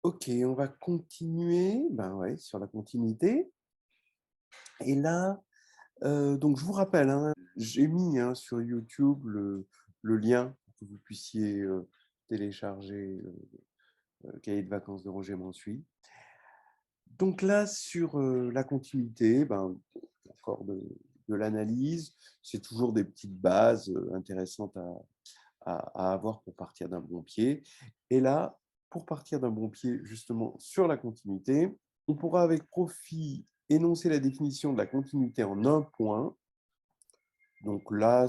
Ok, on va continuer ouais, sur la continuité. Et là, donc je vous rappelle, hein, j'ai mis sur YouTube le lien pour que vous puissiez télécharger le cahier de vacances de Roger Mansuy. Donc là, sur la continuité, encore de l'analyse, c'est toujours des petites bases intéressantes à avoir pour partir d'un bon pied. Et là, pour partir d'un bon pied, justement, sur la continuité, on pourra avec profit énoncer la définition de la continuité en un point. Donc là,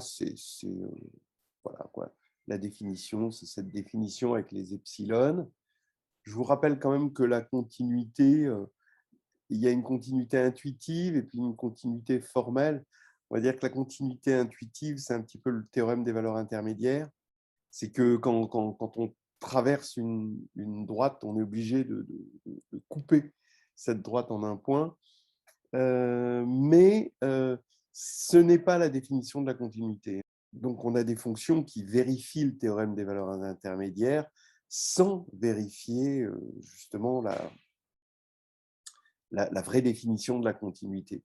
voilà quoi. La définition, c'est cette définition avec les epsilon. Je vous rappelle quand même que la continuité, il y a une continuité intuitive et puis une continuité formelle. On va dire que la continuité intuitive, c'est un petit peu le théorème des valeurs intermédiaires. C'est que quand on traverse une droite, on est obligé de couper cette droite en un point. Mais ce n'est pas la définition de la continuité. Donc, on a des fonctions qui vérifient le théorème des valeurs intermédiaires sans vérifier justement la vraie définition de la continuité.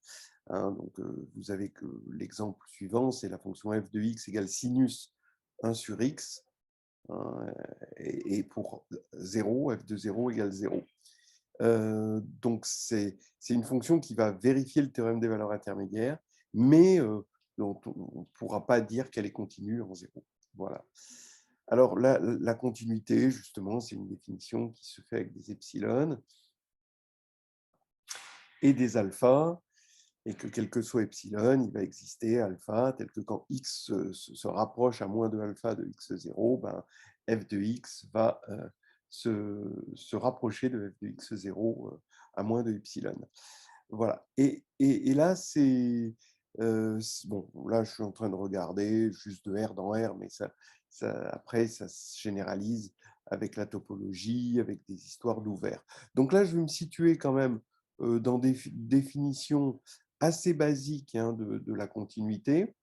Donc, vous avez que l'exemple suivant, c'est la fonction f de x égale sinus 1 sur x. Et pour 0, f de 0 égale 0. Donc, c'est une fonction qui va vérifier le théorème des valeurs intermédiaires, mais dont on ne pourra pas dire qu'elle est continue en 0. Voilà. Alors, la continuité, justement, c'est une définition qui se fait avec des epsilon et des alphas, et que quel que soit epsilon, il va exister alpha, tel que quand x se rapproche à moins de alpha de x0, f de x va se rapprocher de f de x0 à moins de epsilon. Voilà. Et là, bon, là, je suis en train de regarder juste de R dans R, mais après, ça se généralise avec la topologie, avec des histoires d'ouvert. Donc là, je vais me situer quand même dans des définitions assez basiques de la continuité.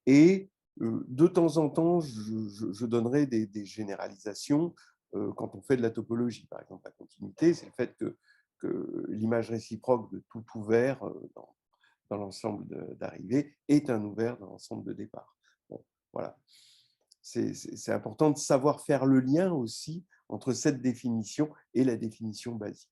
Et de temps en temps, je donnerai des généralisations quand on fait de la topologie. Par exemple, la continuité, c'est le fait que l'image réciproque de tout ouvert dans l'ensemble d'arrivée est un ouvert dans l'ensemble de départ. Bon, voilà. C'est important de savoir faire le lien aussi entre cette définition et la définition basique.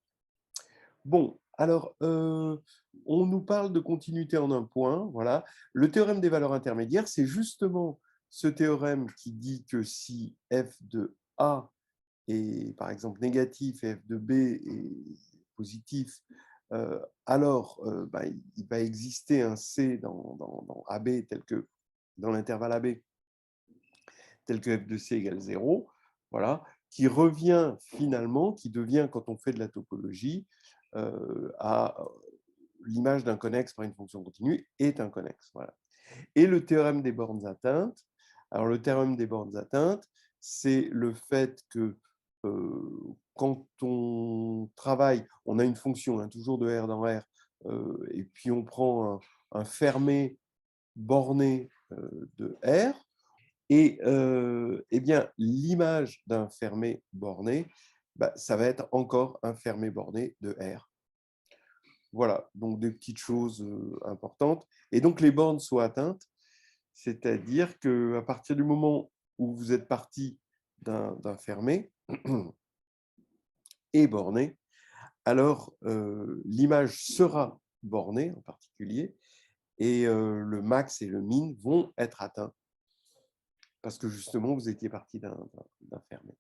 Bon, alors, on nous parle de continuité en un point. Voilà. Le théorème des valeurs intermédiaires, c'est justement ce théorème qui dit que si f de A est, par exemple, négatif et f de B est positif, alors il va exister un C dans AB tel que dans l'intervalle AB, tel que f de C égale 0, voilà, qui revient finalement, qui devient, quand on fait de la topologie, à l'image d'un connexe par une fonction continue est un connexe. Voilà. Et le théorème des bornes atteintes, alors le théorème des bornes atteintes, c'est le fait que quand on travaille, on a une fonction, toujours de R dans R, et puis on prend un fermé borné de R, et eh bien, l'image d'un fermé borné, ça va être encore un fermé borné de R. Voilà, donc des petites choses importantes. Et donc, les bornes sont atteintes, c'est-à-dire qu'à partir du moment où vous êtes parti d'un fermé et borné, alors l'image sera bornée en particulier, et le max et le min vont être atteints, parce que justement, vous étiez parti d'un fermé.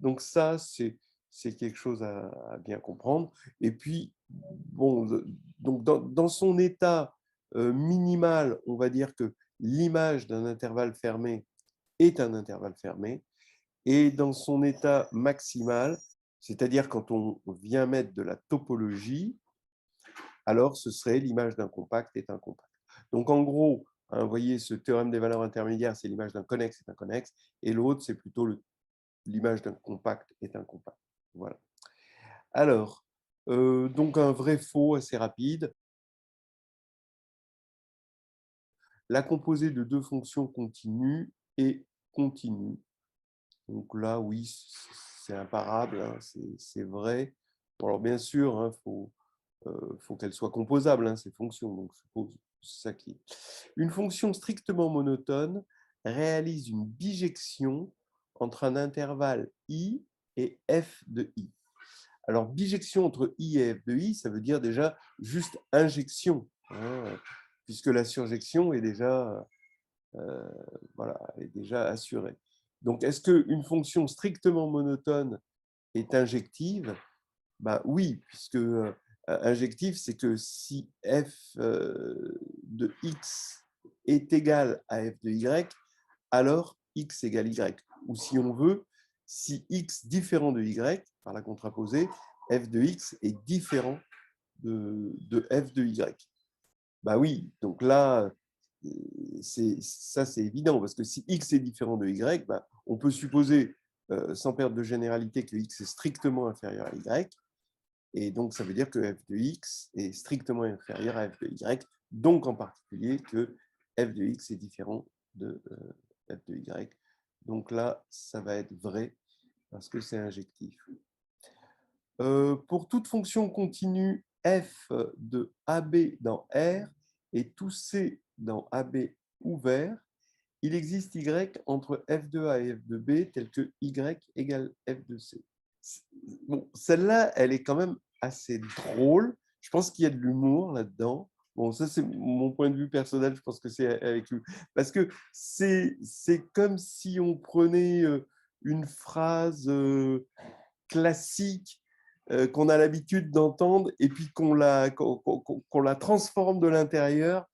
Donc ça, c'est quelque chose à bien comprendre. Et puis, bon, donc dans son état minimal, on va dire que l'image d'un intervalle fermé est un intervalle fermé. Et dans son état maximal, c'est-à-dire quand on vient mettre de la topologie, alors ce serait l'image d'un compact est un compact. Donc en gros, vous voyez, ce théorème des valeurs intermédiaires, c'est l'image d'un connexe est un connexe, et l'autre, c'est plutôt l'image d'un compact est un compact. Voilà. Alors, donc un vrai faux assez rapide. La composée de deux fonctions continues est continue. Donc là, oui, c'est imparable, hein, c'est vrai. Bon, alors bien sûr, il faut qu'elles soient composables, hein, ces fonctions. Donc, je suppose c'est ça qui est. Une fonction strictement monotone réalise une bijection entre un intervalle i et f de i. Alors, bijection entre i et f de i, ça veut dire déjà juste injection, hein, puisque la surjection est déjà, voilà, est déjà assurée. Donc, est-ce qu'une fonction strictement monotone est injective? Ben, oui, puisque injective, c'est que si f de x est égal à f de y, alors x égale y. Ou si on veut, si x différent de y, par la contraposée, f de x est différent de f de y. Bah oui, donc là, ça c'est évident, parce que si x est différent de y, bah, on peut supposer, sans perdre de généralité, que x est strictement inférieur à y, et donc ça veut dire que f de x est strictement inférieur à f de y, donc en particulier que f de x est différent de f de y. Donc là, ça va être vrai, parce que c'est injectif. Pour toute fonction continue f de AB dans R et tout C dans AB ouvert, il existe y entre f de A et f de B tel que y égale f de C. Bon, celle-là, elle est quand même assez drôle. Je pense qu'il y a de l'humour là-dedans. Bon, ça, c'est mon point de vue personnel. Je pense que c'est avec lui. Parce que c'est comme si on prenait une phrase classique qu'on a l'habitude d'entendre et puis qu'on la transforme de l'intérieur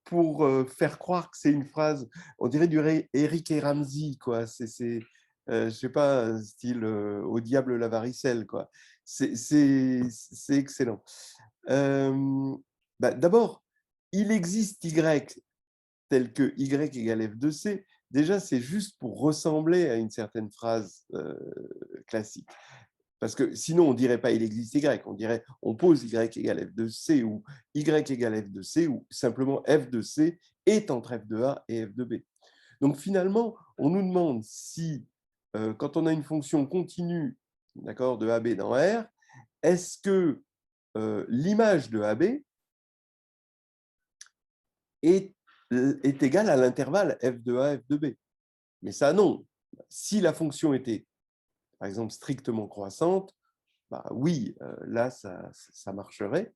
pour faire croire que c'est une phrase, on dirait du Eric et Ramsey, quoi. Je sais pas, style au diable la varicelle, quoi. C'est excellent. Bah, d'abord, il existe Y tel que Y égale F de C. Déjà, c'est juste pour ressembler à une certaine phrase classique. Parce que sinon, on ne dirait pas il existe Y, on dirait on pose Y égale F de C ou Y égale F de C ou simplement F de C est entre F de A et F de B. Donc finalement, on nous demande si, quand on a une fonction continue de AB dans R, est-ce que l'image de AB est égale à l'intervalle F de A, F de B? Mais ça, non. Si la fonction était, par exemple, strictement croissante, bah oui, là, ça marcherait,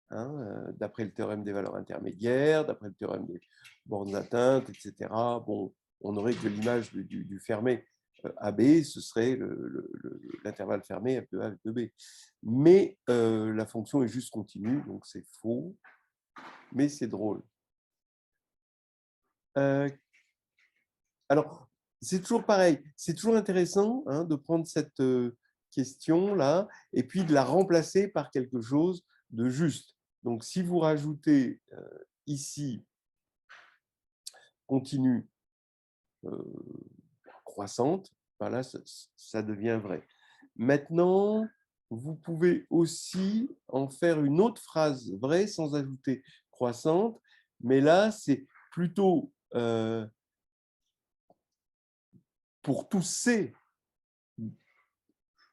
hein, d'après le théorème des valeurs intermédiaires, d'après le théorème des bornes atteintes, etc. Bon, on aurait que l'image du fermé AB, ce serait l'intervalle fermé f de A, f de B. Mais la fonction est juste continue, donc c'est faux, mais c'est drôle. Alors, c'est toujours pareil, c'est toujours intéressant, hein, de prendre cette question-là et puis de la remplacer par quelque chose de juste. Donc, si vous rajoutez ici continue croissante, ben là, ça devient vrai. Maintenant, vous pouvez aussi en faire une autre phrase vraie sans ajouter croissante, mais là, c'est plutôt pour tout C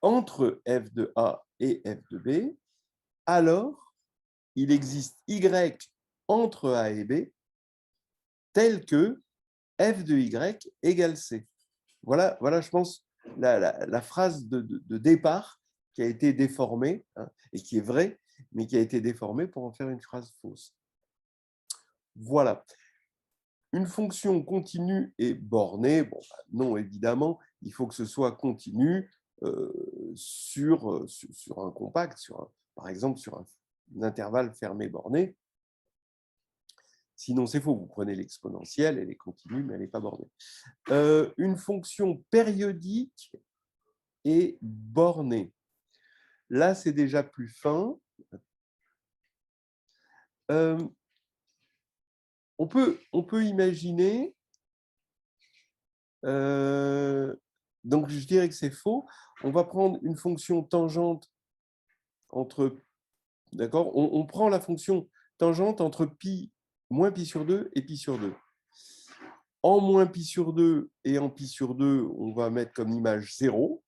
entre f de A et f de B, alors il existe Y entre A et B tel que f de Y égale C. Voilà, je pense, la phrase de départ qui a été déformée, hein, et qui est vraie, mais qui a été déformée pour en faire une phrase fausse. Voilà. Une fonction continue et bornée, bon, non, évidemment, il faut que ce soit continu sur un compact, par exemple sur un intervalle fermé borné. Sinon, c'est faux. Vous prenez l'exponentielle, elle est continue, mais elle n'est pas bornée. Une fonction périodique et bornée. Là, c'est déjà plus fin. On peut imaginer, donc je dirais que c'est faux, on va prendre une fonction tangente entre, d'accord, on prend la fonction tangente entre pi, moins pi sur 2 et pi sur 2. En moins pi sur 2 et en pi sur 2, on va mettre comme image 0.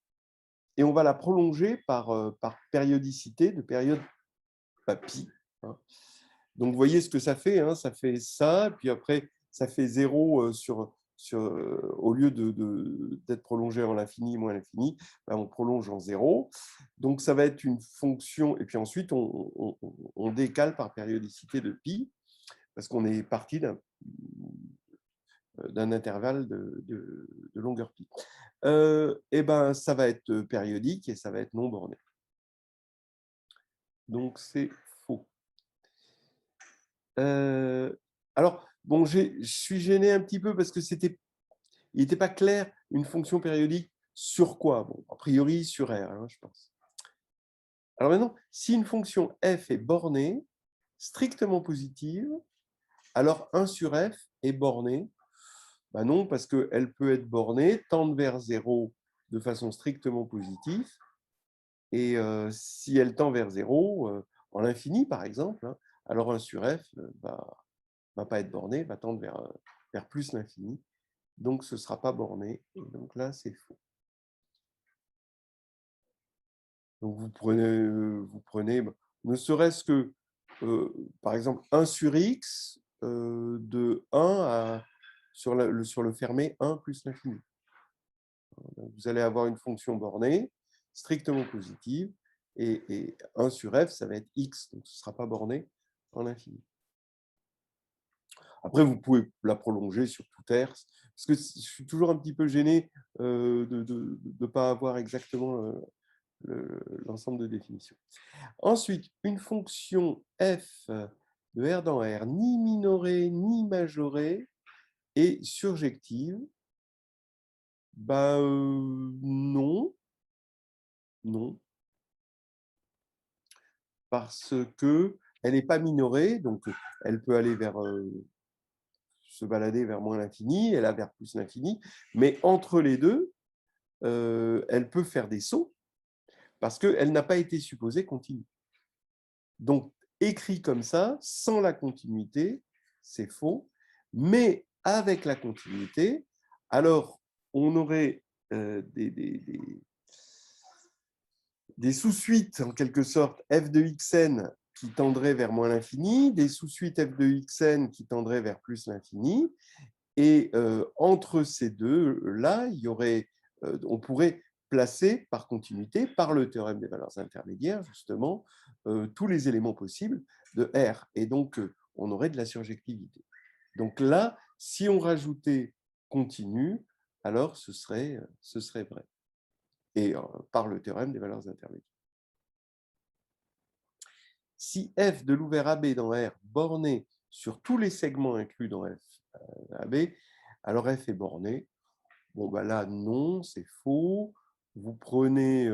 et on va la prolonger par périodicité de période pi. Hein. Donc, vous voyez ce que ça fait. Hein, ça fait ça, puis après, ça fait 0 au lieu d'être prolongé en l'infini moins l'infini, ben, on prolonge en 0. Donc, ça va être une fonction, et puis ensuite, on décale par périodicité de pi, parce qu'on est parti d'un intervalle de longueur pi. Et ben, ça va être périodique et ça va être non borné. Donc, c'est faux. Alors, bon, je suis gêné un petit peu parce que il n'était pas clair une fonction périodique sur quoi. Bon, a priori, sur R, hein, je pense. Alors maintenant, si une fonction f est bornée, strictement positive, alors 1 sur f est bornée. Ben non, parce qu'elle peut être bornée, tendre vers 0 de façon strictement positive. Et si elle tend vers 0, en l'infini par exemple, hein, alors 1 sur f va pas être borné, va tendre vers plus l'infini. Donc ce ne sera pas borné. Et donc là, c'est faux. Donc vous prenez ne serait-ce que, par exemple, 1 sur x de 1 sur le fermé 1 plus l'infini. Vous allez avoir une fonction bornée, strictement positive, et 1 sur f, ça va être x, donc ce ne sera pas borné en l'infini. Après, vous pouvez la prolonger sur tout R, parce que je suis toujours un petit peu gêné de ne pas avoir exactement l'ensemble de définitions. Ensuite, une fonction f de R dans R, ni minorée ni majorée, est surjective. Non. Non. Parce qu'elle n'est pas minorée, donc elle peut aller se balader vers moins l'infini, elle a vers plus l'infini, mais entre les deux, elle peut faire des sauts parce qu'elle n'a pas été supposée continue. Donc, écrit comme ça, sans la continuité, c'est faux, mais avec la continuité, alors on aurait des sous-suites, en quelque sorte, f de xn qui tendraient vers moins l'infini, des sous-suites f de xn qui tendraient vers plus l'infini, et entre ces deux-là, on pourrait placer par continuité, par le théorème des valeurs intermédiaires, justement, tous les éléments possibles de R. Et donc, on aurait de la surjectivité. Donc là, si on rajoutait continu, alors ce serait vrai. Et par le théorème des valeurs intermédiaires. Si f de l'ouvert AB dans R borné sur tous les segments inclus dans f AB, alors f est borné. Bon, là, non, c'est faux. Vous prenez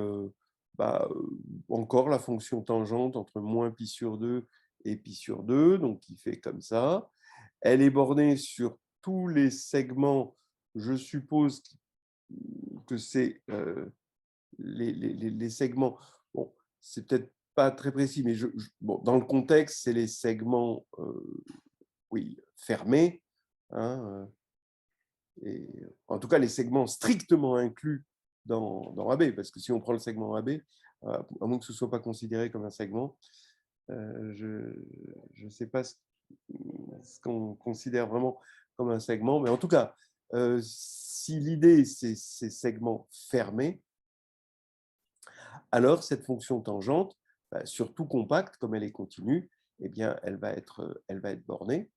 encore la fonction tangente entre moins pi sur 2 et pi sur 2, donc qui fait comme ça. Elle est bornée sur tous les segments. Je suppose que c'est les segments. Bon, c'est peut-être pas très précis, mais dans le contexte, c'est les segments fermés. Hein, et, en tout cas, les segments strictement inclus dans AB, parce que si on prend le segment AB, à moins que ce ne soit pas considéré comme un segment, je ne sais pas ce qu'on considère vraiment comme un segment, mais en tout cas, si l'idée c'est ces segments fermés, alors cette fonction tangente, sur tout compact, comme elle est continue, eh bien, elle va être bornée.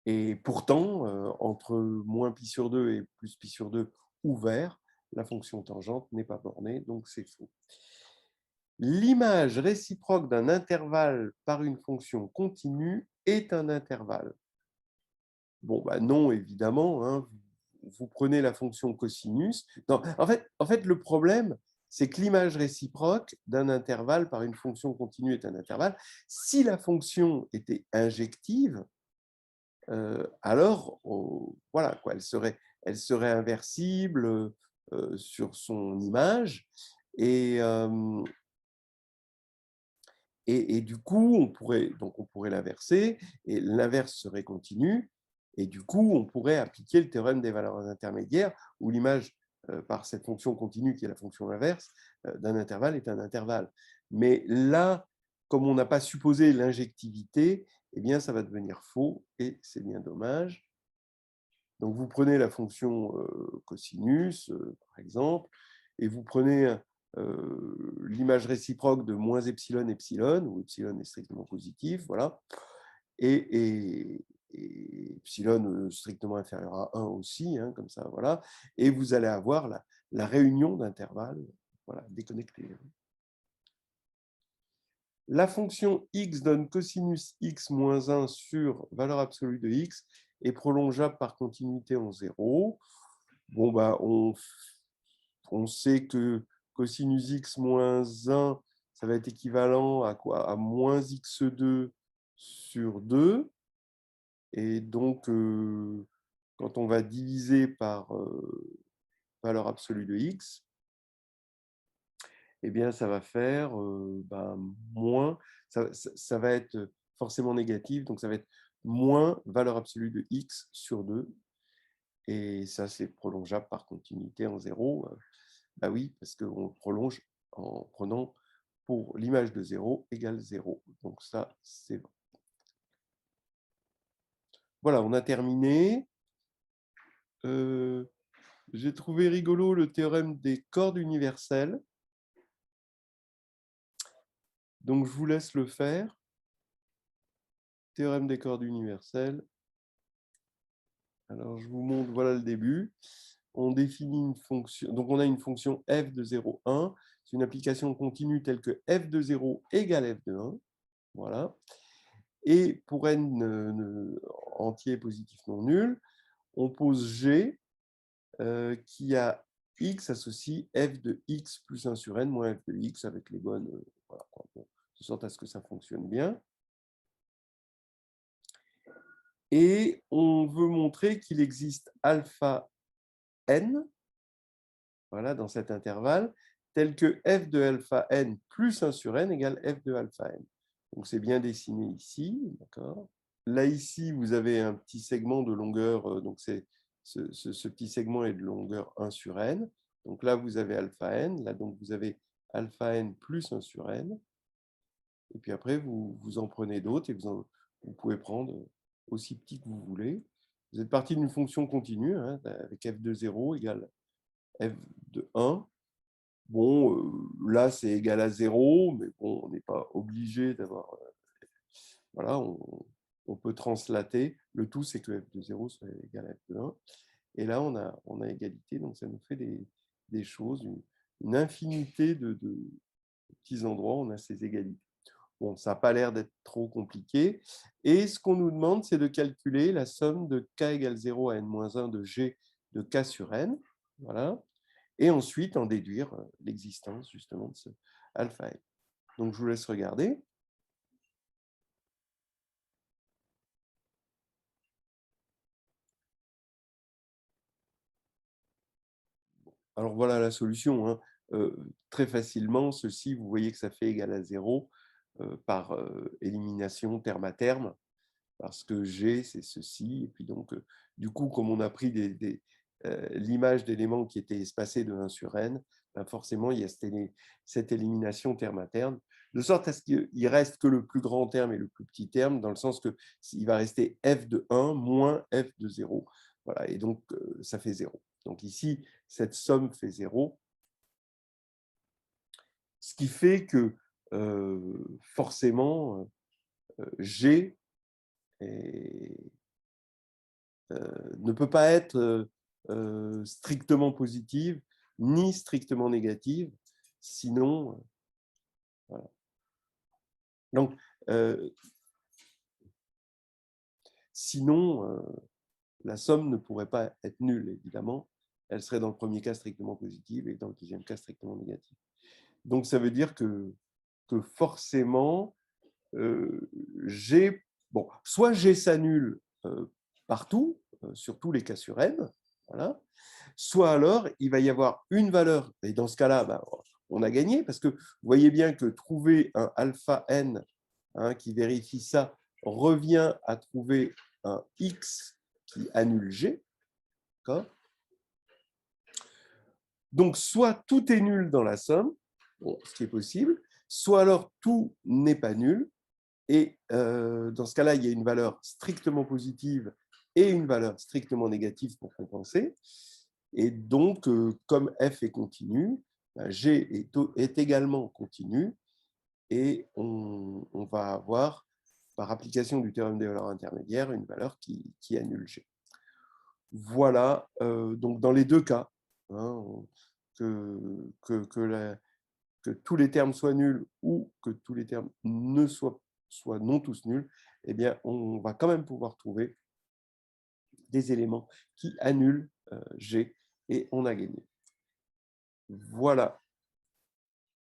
Et pourtant, entre moins pi sur 2 et plus pi sur 2 ouvert, la fonction tangente n'est pas bornée, donc c'est faux. L'image réciproque d'un intervalle par une fonction continue est un intervalle. Bon, non, évidemment. Hein, vous prenez la fonction cosinus. Non, en fait, le problème, c'est que l'image réciproque d'un intervalle par une fonction continue est un intervalle. Si la fonction était injective, alors, voilà, quoi, elle serait inversible sur son image. Et du coup, on pourrait l'inverser, et l'inverse serait continue, et du coup, on pourrait appliquer le théorème des valeurs intermédiaires, où l'image par cette fonction continue qui est la fonction inverse d'un intervalle est un intervalle. Mais là, comme on n'a pas supposé l'injectivité, eh bien, ça va devenir faux et c'est bien dommage. Donc, vous prenez la fonction cosinus, par exemple, et vous prenez l'image réciproque de moins epsilon, epsilon, où epsilon est strictement positif, voilà, et epsilon strictement inférieur à 1 aussi, hein, comme ça, voilà, et vous allez avoir la réunion d'intervalles, voilà, déconnectés. La fonction x donne cosinus x moins 1 sur valeur absolue de x est prolongeable par continuité en 0. Bon, bah, on sait que cosinus x moins 1, ça va être équivalent à quoi? À moins x2 sur 2. Et donc, quand on va diviser par valeur absolue de x, eh bien, ça va faire moins, ça va être forcément négatif, donc ça va être moins valeur absolue de x sur 2. Et ça, c'est prolongeable par continuité en 0. Bah oui, parce qu'on prolonge en prenant pour l'image de 0 égale 0. Donc ça, c'est bon. Voilà, on a terminé. J'ai trouvé rigolo le théorème des cordes universelles. Donc, je vous laisse le faire. Théorème des cordes universelles. Alors, je vous montre, voilà le début. On définit une fonction. Donc, on a une fonction f de 0, 1. C'est une application continue telle que f de 0 égale f de 1. Voilà. Et pour n entier positif non nul, on pose G qui a x associe f de x plus 1 sur n moins f de x avec les bonnes, voilà, de sorte à ce que ça fonctionne bien. Et on veut montrer qu'il existe alpha n, voilà, dans cet intervalle, tel que f de alpha n plus 1 sur n égale f de alpha n. Donc c'est bien dessiné ici, d'accord. Là, ici, vous avez un petit segment de longueur, donc ce petit segment est de longueur 1 sur n. Donc là, vous avez alpha n, là, donc vous avez alpha n plus 1 sur n. Et puis après, vous en prenez d'autres et vous pouvez prendre aussi petit que vous voulez. Vous êtes parti d'une fonction continue, hein, avec f de 0 égale f de 1. Bon, là, c'est égal à 0, mais bon, on n'est pas obligé d'avoir... voilà, on peut translater. Le tout, c'est que f de 0 soit égal à f de 1. Et là, on a égalité, donc ça nous fait des choses, une infinité de petits endroits où on a ces égalités. Bon, ça n'a pas l'air d'être trop compliqué. Et ce qu'on nous demande, c'est de calculer la somme de k égale 0 à n-1 de g de k sur n. Voilà. Et ensuite, en déduire l'existence justement de ce alpha n. Donc, je vous laisse regarder. Alors, voilà la solution. Hein. Très facilement, ceci, vous voyez que ça fait égal à 0 par élimination terme à terme, parce que G, c'est ceci. Et puis donc, du coup, comme on a pris l'image d'éléments qui étaient espacés de 1 sur n, ben forcément, il y a cette élimination terme à terme, de sorte à ce qu'il reste que le plus grand terme et le plus petit terme, dans le sens que il va rester f de 1 moins f de 0. Voilà, et donc, ça fait 0. Donc ici, cette somme fait 0, ce qui fait que forcément, G ne peut pas être strictement positive ni strictement négative, sinon, voilà. Donc, sinon, la somme ne pourrait pas être nulle, évidemment. Elle serait dans le premier cas strictement positive et dans le deuxième cas strictement négative. Donc, ça veut dire que forcément, G, bon, soit G s'annule partout, sur tous les cas sur n, voilà. Soit alors, il va y avoir une valeur, et dans ce cas-là, ben, on a gagné, parce que vous voyez bien que trouver un alpha n hein, qui vérifie ça revient à trouver un x qui annule g. Donc, soit tout est nul dans la somme, bon, ce qui est possible, soit alors tout n'est pas nul. Et dans ce cas-là, il y a une valeur strictement positive et une valeur strictement négative pour compenser. Et donc, comme f est continu, g est également continu. Et on va avoir, par application du théorème des valeurs intermédiaires, une valeur qui annule G. Voilà, donc dans les deux cas, hein, que tous les termes soient nuls ou que tous les termes ne soient non tous nuls, eh bien, on va quand même pouvoir trouver des éléments qui annulent G et on a gagné. Voilà.